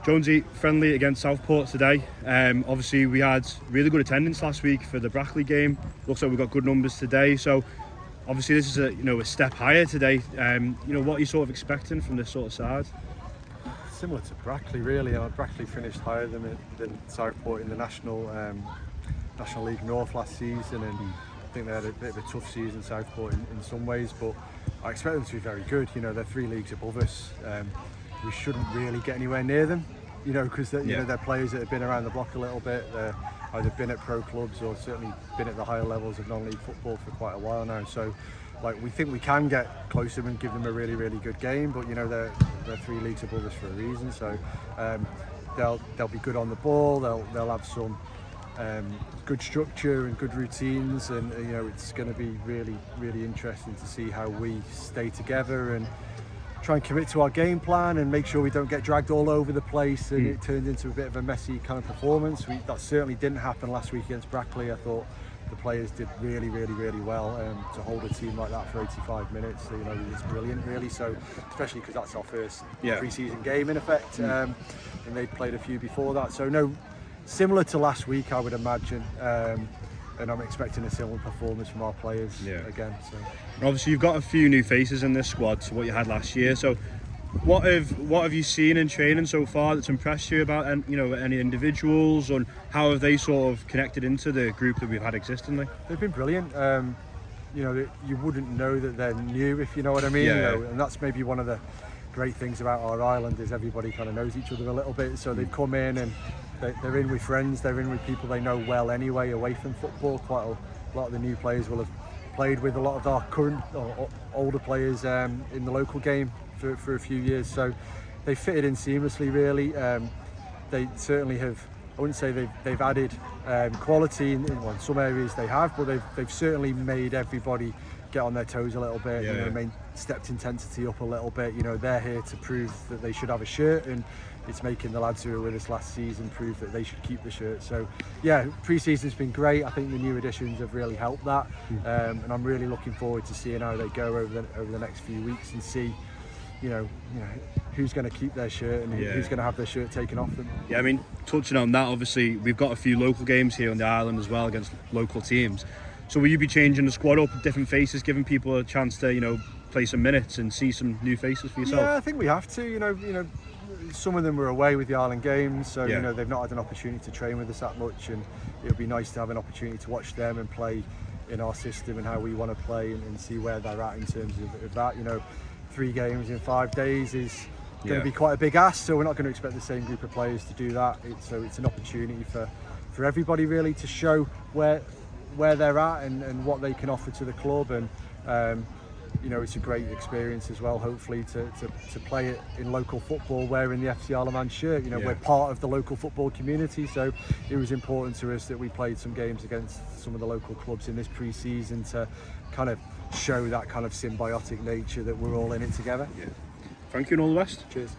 Jonesy, friendly against Southport today. Obviously we had really good attendance last week for the Brackley game. Looks like we've got good numbers today. So obviously this is a step higher today. What are you sort of expecting from this sort of side? Similar to Brackley, really. Brackley finished higher than Southport in the National League North last season, and I think they had a bit of a tough season, Southport, in some ways. But I expect them to be very good. They're 3 leagues above us. We shouldn't really get anywhere near them, because they're players that have been around the block a little bit. They're either been at pro clubs or certainly been at the higher levels of non-league football for quite a while now. So, we think we can get close to them and give them a really, really good game. But they're 3 leagues above us for a reason. So they'll be good on the ball. They'll have some good structure and good routines, and it's going to be really, really interesting to see how we stay together and try and commit to our game plan and make sure we don't get dragged all over the place and it turns into a bit of a messy kind of performance. That certainly didn't happen last week against Brackley. I thought the players did really, really, really well to hold a team like that for 85 minutes. It's brilliant, really. So especially because that's our first pre-season game in effect, and they'd played a few before that. So no, similar to last week, I would imagine. And I'm expecting a similar performance from our players again. So. And obviously, you've got a few new faces in this squad to what you had last year. So, what have you seen in training so far that's impressed you about any individuals, and how have they sort of connected into the group that we've had existingly? They've been brilliant. You wouldn't know that they're new, if you know what I mean. And that's maybe one of the great things about our island is everybody kind of knows each other a little bit. So they've come in and they're in with friends, they're in with people they know well anyway, away from football. Quite a lot of the new players will have played with a lot of our current or older players in the local game for a few years. So they fitted in seamlessly, really. They certainly have, I wouldn't say they've added quality in some areas they have, but they've certainly made everybody get on their toes a little bit, stepped intensity up a little bit. They're here to prove that they should have a shirt, and it's making the lads who were with us last season prove that they should keep the shirt. So pre-season's been great. I think the new additions have really helped that, and I'm really looking forward to seeing how they go over the next few weeks and see who's going to keep their shirt and who's going to have their shirt taken off them. Yeah, I mean, touching on that, obviously we've got a few local games here on the island as well against local teams. So will you be changing the squad up with different faces, giving people a chance to play some minutes and see some new faces for yourself? Yeah, I think we have to. Some of them were away with the Island Games, so they've not had an opportunity to train with us that much, and it would be nice to have an opportunity to watch them and play in our system and how we want to play and see where they're at in terms of that. 3 games in 5 days is going to be quite a big ask, so we're not going to expect the same group of players to do that. So it's an opportunity for everybody really to show where they're at and what they can offer to the club, and it's a great experience as well, hopefully to play it in local football wearing the FC Isle of Man shirt. We're part of the local football community, so it was important to us that we played some games against some of the local clubs in this pre-season to kind of show that kind of symbiotic nature that we're all in it together. Thank you and all the best. Cheers.